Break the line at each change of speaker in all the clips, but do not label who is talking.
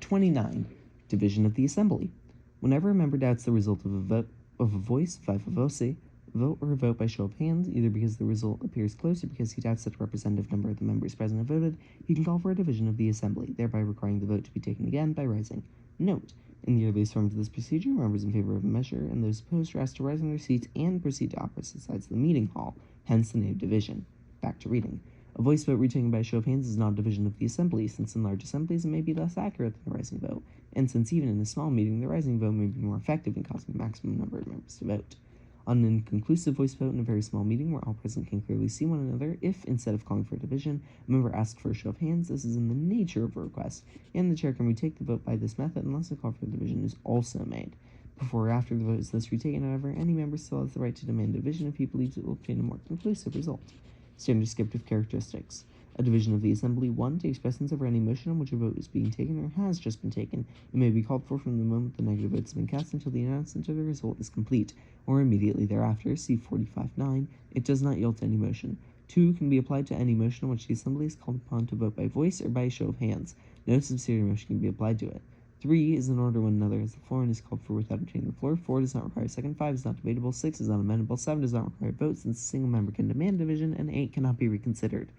29. Division of the Assembly. Whenever a member doubts the result of a voice, viva voce, vote or a vote by show of hands, either because the result appears close or because he doubts that a representative number of the members present have voted, he can call for a division of the assembly, thereby requiring the vote to be taken again by rising. Note: in the earliest forms of this procedure, members in favor of a measure and those opposed are asked to rise on their seats and proceed to opposite sides of the meeting hall, hence the name of division. Back to reading. A voice vote retaken by a show of hands is not a division of the assembly, since in large assemblies it may be less accurate than a rising vote, and since even in a small meeting the rising vote may be more effective in causing the maximum number of members to vote. On an inconclusive voice vote in a very small meeting where all present can clearly see one another, if, instead of calling for a division, a member asks for a show of hands, this is in the nature of a request, and the chair can retake the vote by this method unless a call for a division is also made. Before or after the vote is thus retaken, however, any member still has the right to demand division if he believes it will obtain a more conclusive result. Standard descriptive characteristics. A division of the assembly. 1. Takes precedence over any motion on which a vote is being taken or has just been taken. It may be called for from the moment the negative vote has been cast until the announcement of the result is complete, or immediately thereafter. See 45.9. It does not yield to any motion. 2. Can be applied to any motion on which the assembly is called upon to vote by voice or by a show of hands. No subsidiary motion can be applied to it. 3 is in order when another has the floor and is called for without obtaining the floor. 4 does not require a second. 5 is not debatable. 6 is not amendable. 7 does not require a vote since a single member can demand division. And 8 cannot be reconsidered.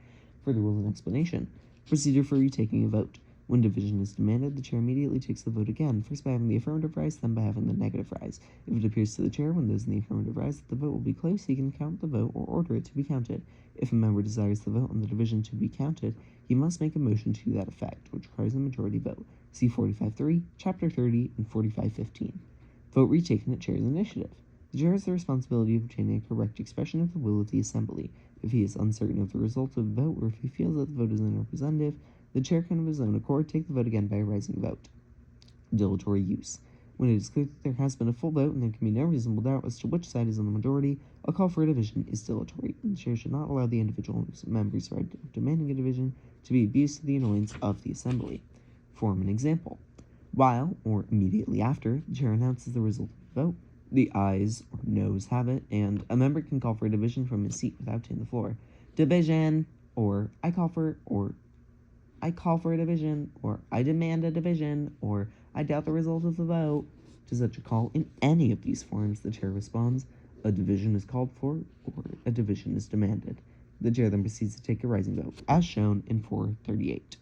Further rules and explanation. Procedure for retaking a vote. When division is demanded, the chair immediately takes the vote again, first by having the affirmative rise, then by having the negative rise. If it appears to the chair when those in the affirmative rise that the vote will be close, he can count the vote or order it to be counted. If a member desires the vote on the division to be counted, he must make a motion to that effect, which requires a majority vote. See 45.3, Chapter 30, and 45.15. Vote retaken at chair's initiative. The chair has the responsibility of obtaining a correct expression of the will of the assembly. If he is uncertain of the result of the vote, or if he feels that the vote is unrepresentative, the chair can of his own accord take the vote again by a rising vote. Dilatory use. When it is clear that there has been a full vote and there can be no reasonable doubt as to which side is in the majority, a call for a division is dilatory, and the chair should not allow the individual member's right of demanding a division to be abused to the annoyance of the assembly. Form an example. While, or immediately after, the chair announces the result of the vote, the ayes or noes have it, and a member can call for a division from his seat without taking the floor. Division, or I call for a division, or I demand a division, or I doubt the result of the vote. To such a call in any of these forms, the chair responds, a division is called for, or a division is demanded. The chair then proceeds to take a rising vote, as shown in 438.